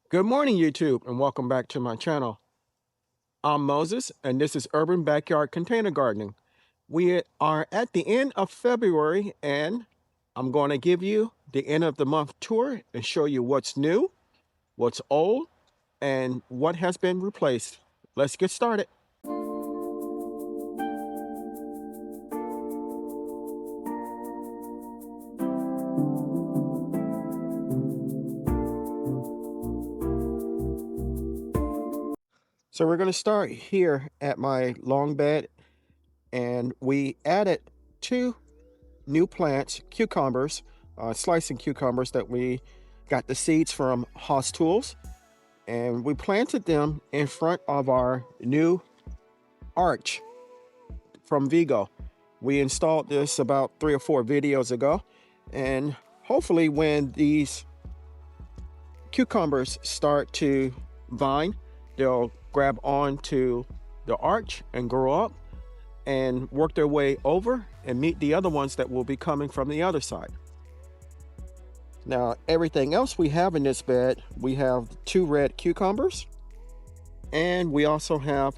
Good morning, YouTube, and welcome back to my channel. I'm Moses, and this is Urban Backyard Container Gardening. We are at the end of February, and I'm going to give you the end of the month tour and show you what's new, what's old, and what has been replaced. Let's get started. So we're going to start here at my long bed, and we added 2 new plants, cucumbers, slicing cucumbers that we got the seeds from Haas Tools, and we planted them in front of our new arch from Vigo. We installed this about 3 or 4 videos ago, and hopefully when these cucumbers start to vine, they'll grab onto the arch and grow up and work their way over and meet the other ones that will be coming from the other side. Now, everything else we have in this bed, we have 2 red cucumbers, and we also have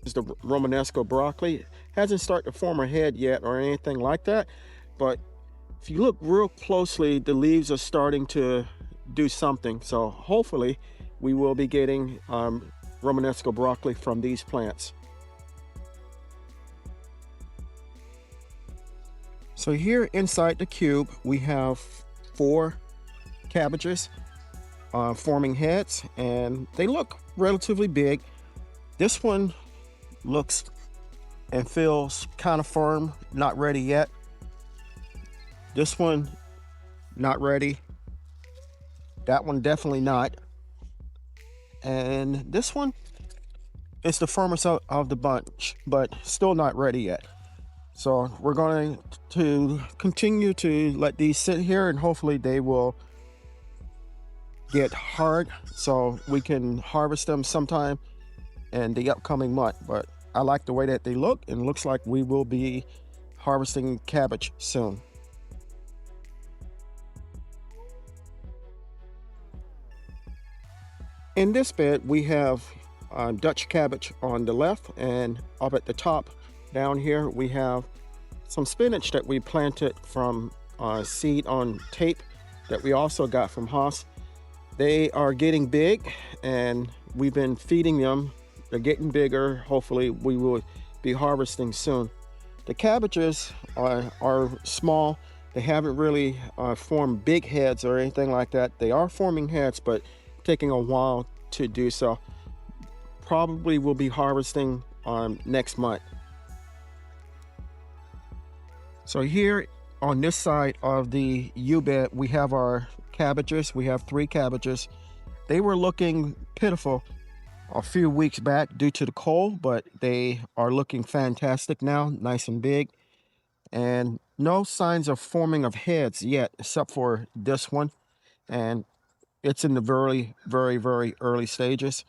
the Romanesco broccoli. Hasn't started to form a head yet or anything like that, but if you look real closely, the leaves are starting to do something. So hopefully we will be getting Romanesco broccoli from these plants. So here inside the cube, we have 4 cabbages forming heads, and they look relatively big. This one looks and feels kind of firm, not ready yet. This one, not ready. That one definitely not. And this one is the firmest of the bunch, but still not ready yet. So we're going to continue to let these sit here, and hopefully they will get hard so we can harvest them sometime in the upcoming month. But I like the way that they look, and it looks like we will be harvesting cabbage soon. In this bed, we have Dutch cabbage on the left, and up at the top down here, we have some spinach that we planted from seed on tape that we also got from Haas. They are getting big, and we've been feeding them. They're getting bigger. Hopefully we will be harvesting soon. The cabbages are small. They haven't really formed big heads or anything like that. They are forming heads, but taking a while to do so. Probably will be harvesting next month. So here on this side of the U-bed, we have our cabbages. We have 3 cabbages. They were looking pitiful a few weeks back due to the cold, but they are looking fantastic now, nice and big. And no signs of forming of heads yet, except for this one. And it's in the very, very, very early stages.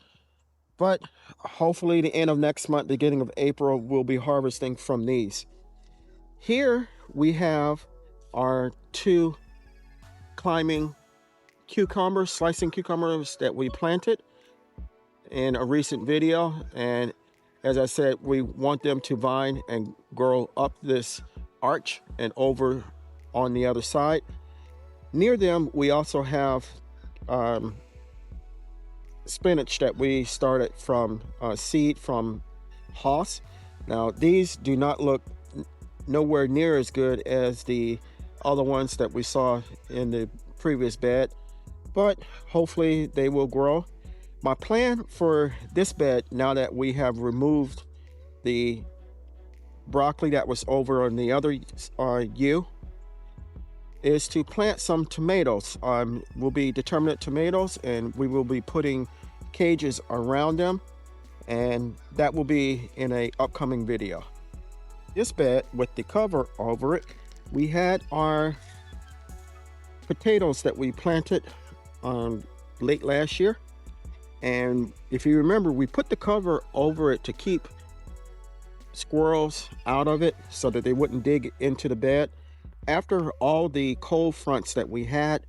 But hopefully the end of next month, beginning of April, we'll be harvesting from these. Here we have our 2 climbing cucumbers, slicing cucumbers that we planted in a recent video. And as I said, we want them to vine and grow up this arch and over on the other side. Near them, we also have spinach that we started from seed from Haas. Now, these do not look nowhere near as good as the other ones that we saw in the previous bed, but hopefully they will grow. My plan for this bed, now that we have removed the broccoli that was over on the other U, is to plant some tomatoes. We'll be determinate tomatoes, and we will be putting cages around them, and that will be in a upcoming video. This bed with the cover over it, we had our potatoes that we planted late last year, and if you remember, we put the cover over it to keep squirrels out of it so that they wouldn't dig into the bed. After all the cold fronts that we had,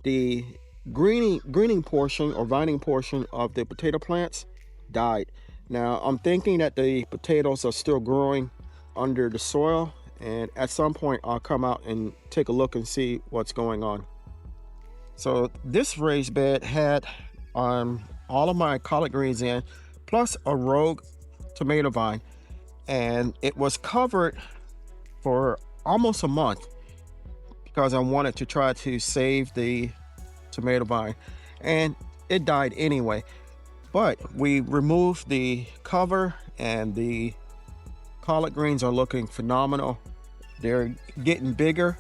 the greening portion or vining portion of the potato plants died. Now I'm thinking that the potatoes are still growing under the soil, and at some point I'll come out and take a look and see what's going on. So this raised bed had all of my collard greens in, plus a rogue tomato vine, and it was covered for almost a month because I wanted to try to save the tomato vine, and it died anyway. But we removed the cover, and the collard greens are looking phenomenal. They're getting bigger.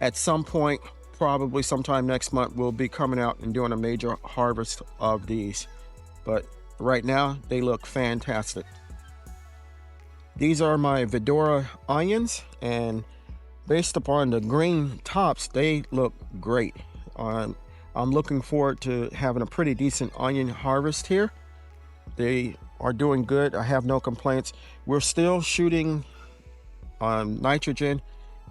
At some point, probably sometime next month, we'll be coming out and doing a major harvest of these. But right now, they look fantastic. These are my Vidalia onions, and based upon the green tops, they look great. I'm looking forward to having a pretty decent onion harvest here. They are doing good. I have no complaints. We're still shooting nitrogen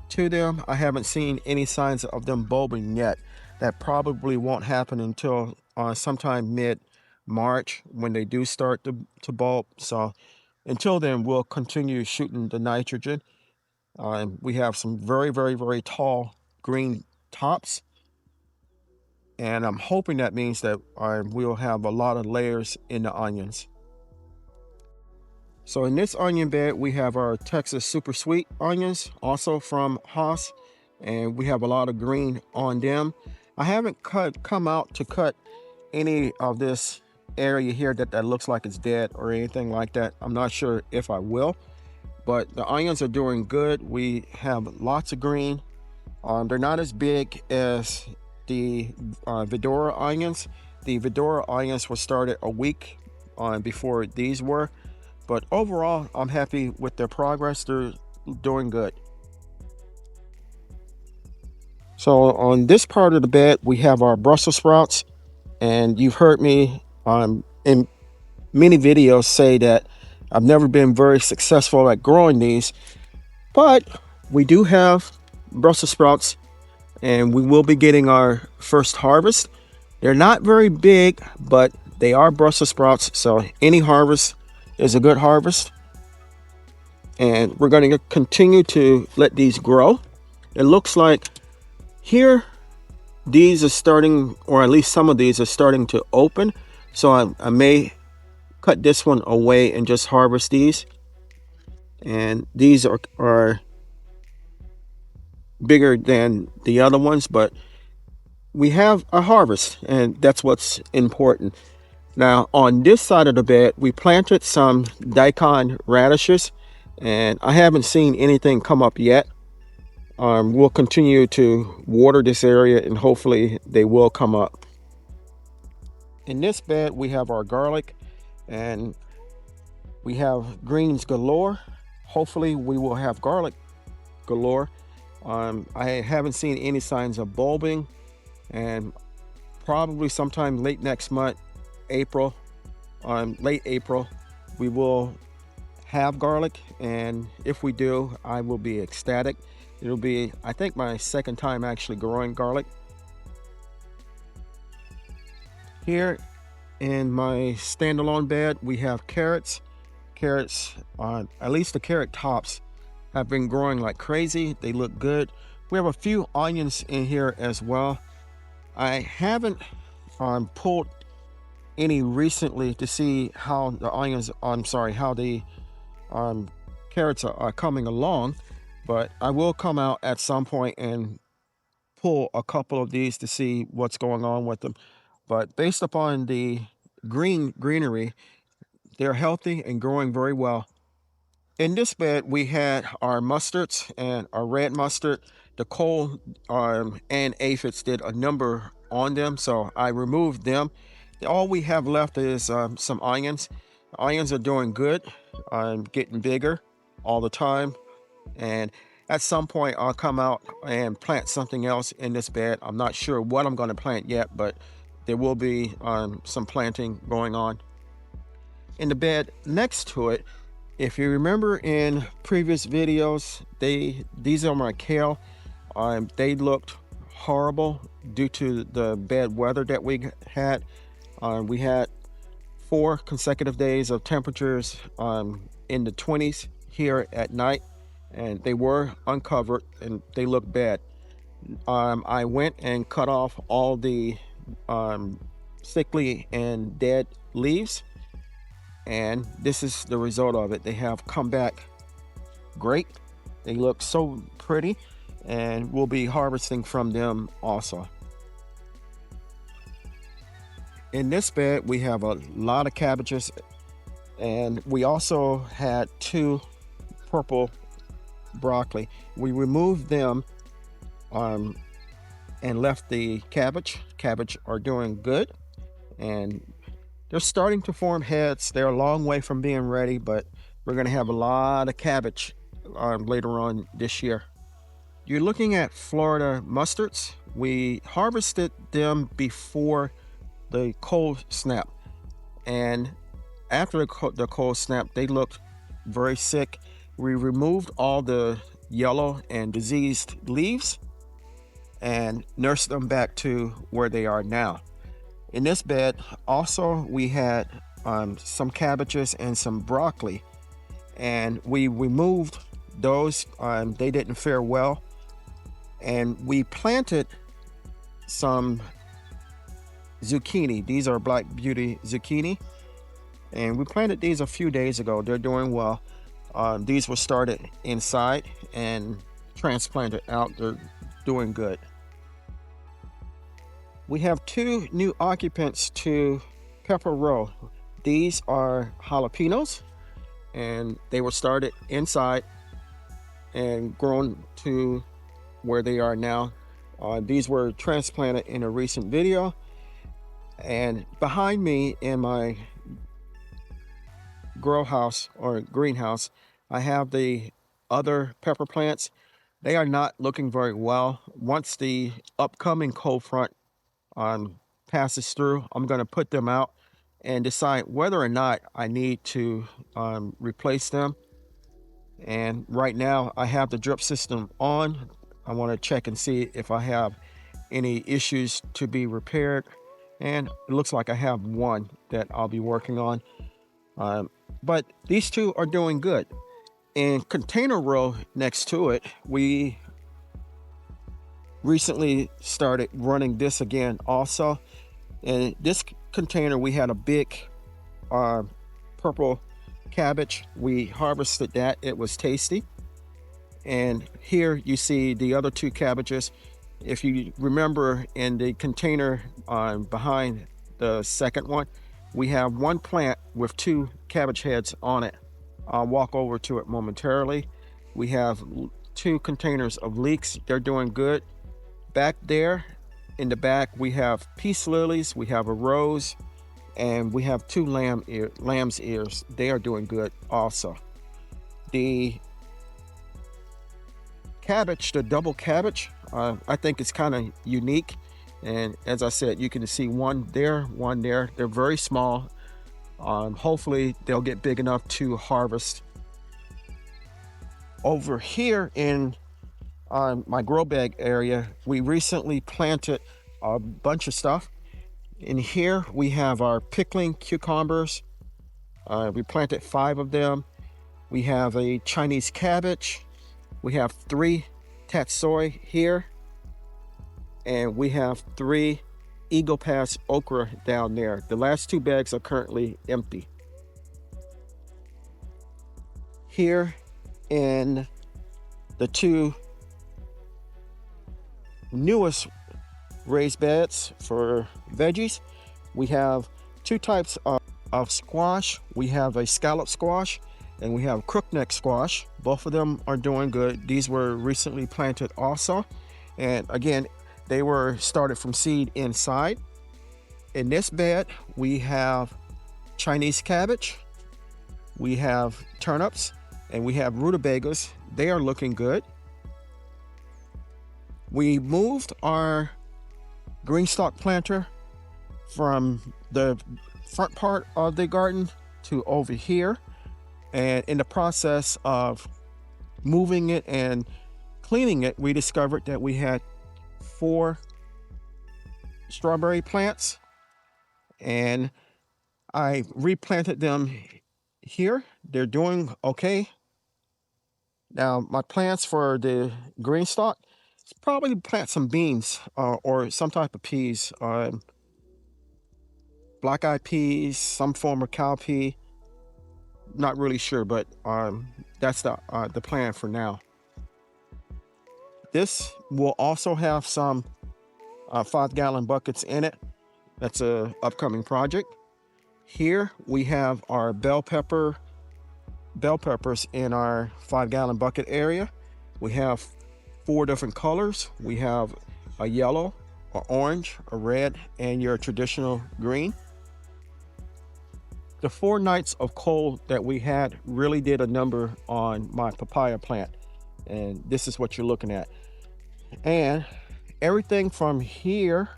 to them. I haven't seen any signs of them bulbing yet. That probably won't happen until sometime mid-March when they do start to bulb. So until then, we'll continue shooting the nitrogen. We have some very, very, very tall green tops, and I'm hoping that means that we'll have a lot of layers in the onions. So in this onion bed, we have our Texas super sweet onions, also from Haas, and we have a lot of green on them. I haven't come out to cut any of this area here that looks like it's dead or anything like that. I'm not sure if I will, but the onions are doing good. We have lots of green. They're not as big as the Vidalia onions. The Vidalia onions were started a week before these were. But overall, I'm happy with their progress. They're doing good. So on this part of the bed, we have our Brussels sprouts. And you've heard me in many videos say that I've never been very successful at growing these. But we do have Brussels sprouts, and we will be getting our first harvest. They're not very big, but they are Brussels sprouts. So any harvest is a good harvest, and we're going to continue to let these grow. It looks like here these are starting, or at least some of these are starting to open, so I may cut this one away and just harvest these. And these are bigger than the other ones, but we have a harvest, and that's what's important. Now on this side of the bed, we planted some daikon radishes, and I haven't seen anything come up yet. We'll continue to water this area, and hopefully they will come up. In this bed, we have our garlic, and we have greens galore. Hopefully we will have garlic galore. I haven't seen any signs of bulbing, and probably sometime late next month, late April, we will have garlic, and if we do, I will be ecstatic. It'll be, I think, my second time actually growing garlic. Here in my standalone bed, we have carrots. At least the carrot tops have been growing like crazy. They look good. We have a few onions in here as well. I haven't pulled any recently to see how the how the carrots are coming along, but I will come out at some point and pull a couple of these to see what's going on with them. But based upon the greenery, they're healthy and growing very well. In this bed, we had our mustards and our red mustard. The coal and aphids did a number on them, so I removed them. All we have left is some onions. The onions are doing good. I'm getting bigger all the time, and at some point I'll come out and plant something else in this bed. I'm not sure what I'm going to plant yet, but there will be some planting going on. In the bed next to it, if you remember in previous videos, these are my kale. They looked horrible due to the bad weather that we had. We had 4 consecutive days of temperatures in the 20s here at night, and they were uncovered and they looked bad. I went and cut off all the sickly and dead leaves, and this is the result of it. They have come back great. They look so pretty, and we'll be harvesting from them also. In this bed, we have a lot of cabbages, and we also had 2 purple broccoli. We removed them and left the cabbage. Cabbage are doing good, and they're starting to form heads. They're a long way from being ready, but we're going to have a lot of cabbage later on this year. You're looking at Florida mustards. We harvested them before the cold snap, and after the cold snap, they looked very sick. We removed all the yellow and diseased leaves and nursed them back to where they are now. In this bed also, we had some cabbages and some broccoli, and we removed those. They didn't fare well, and we planted some zucchini. These are Black Beauty zucchini, and we planted these a few days ago. They're doing well. These were started inside and transplanted out. They're doing good. We have 2 new occupants to Pepper Row. These are jalapenos, and they were started inside and grown to where they are now. These were transplanted in a recent video. And behind me in my grow house or greenhouse, I have the other pepper plants. They are not looking very well. Once the upcoming cold front passes through, I'm going to put them out and decide whether or not I need to replace them. And right now I have the drip system on. I want to check and see if I have any issues to be repaired, and it looks like I have one that I'll be working on. But these 2 are doing good. In container row next to it, we recently started running this again also. In this container, we had a big purple cabbage. We harvested that. It was tasty. And here you see the other 2 cabbages. If you remember, in the container behind the second one, we have 1 plant with 2 cabbage heads on it. I'll walk over to it momentarily. We have 2 containers of leeks. They're doing good. Back there in the back, we have peace lilies, we have a rose, and we have 2 lamb's ears. They are doing good also. The cabbage, the double cabbage, I think it's kind of unique. And as I said, you can see one there, one there. They're very small. Hopefully they'll get big enough to harvest. Over here in my grow bag area, we recently planted a bunch of stuff. In here we have our pickling cucumbers. We planted 5 of them. We have a Chinese cabbage. We have 3 tatsoi here, and we have 3 Eagle Pass okra down there. The last 2 bags are currently empty. Here in the 2 newest raised beds for veggies, we have 2 types of squash. We have a scallop squash and we have crookneck squash. Both of them are doing good. These were recently planted also, and again, they were started from seed inside. In this bed, we have Chinese cabbage, we have turnips, and we have rutabagas. They are looking good. We moved our Greenstock planter from the front part of the garden to over here, and in the process of moving it and cleaning it, we discovered that we had 4 strawberry plants, and I replanted them here. They're doing okay. Now, my plans for the Greenstock is probably plant some beans or some type of peas, black-eyed peas, some form of cowpea. Not really sure, but that's the plan for now. This will also have some 5-gallon buckets in it. That's a upcoming project. Here we have our bell peppers in our 5-gallon bucket area. We have 4 different colors. We have a yellow, a orange, a red, and your traditional green. The 4 nights of cold that we had really did a number on my papaya plant, and this is what you're looking at. And everything from here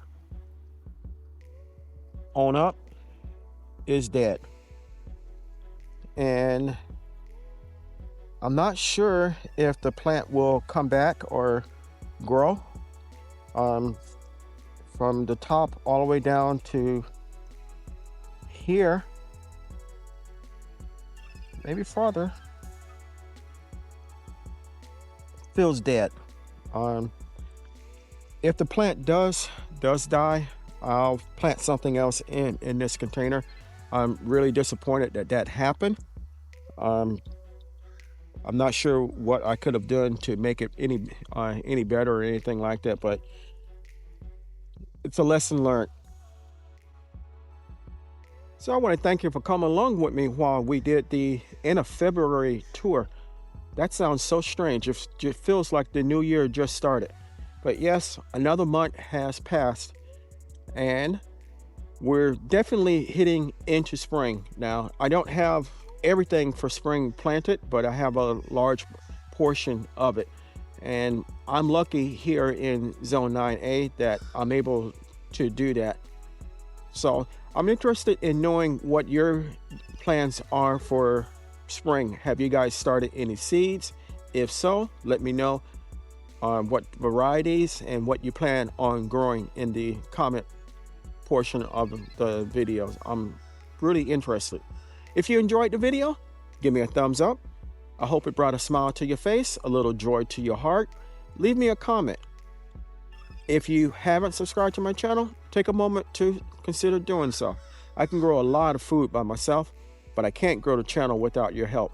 on up is dead, and I'm not sure if the plant will come back or grow. From the top all the way down to here, maybe farther, feels dead. If the plant does die, I'll plant something else in this container. I'm really disappointed that happened. I'm not sure what I could have done to make it any better or anything like that, but it's a lesson learned. So I want to thank you for coming along with me while we did the end of February tour. That sounds so strange. It feels like the new year just started. But yes, another month has passed, and we're definitely hitting into spring. Now, I don't have everything for spring planted, but I have a large portion of it. And I'm lucky here in Zone 9A that I'm able to do that. So I'm interested in knowing what your plans are for spring. Have you guys started any seeds? If so, let me know what varieties and what you plan on growing in the comment portion of the videos. I'm really interested. If you enjoyed the video, give me a thumbs up. I hope it brought a smile to your face, a little joy to your heart. Leave me a comment. If you haven't subscribed to my channel, take a moment to consider doing so. I can grow a lot of food by myself, but I can't grow the channel without your help.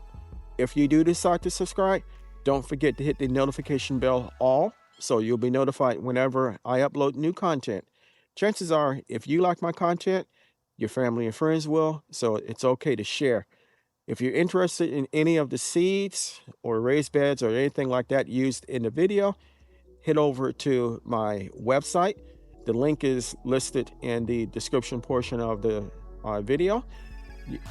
If you do decide to subscribe, don't forget to hit the notification bell all, so you'll be notified whenever I upload new content. Chances are, if you like my content, your family and friends will, so it's okay to share. If you're interested in any of the seeds or raised beds or anything like that used in the video, head over to my website. The link is listed in the description portion of the video,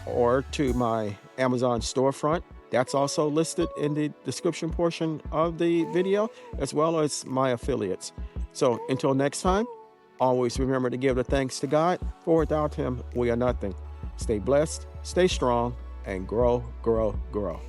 or to my Amazon storefront. That's also listed in the description portion of the video, as well as my affiliates. So until next time, always remember to give the thanks to God, for without Him, we are nothing. Stay blessed, stay strong, and grow, grow, grow.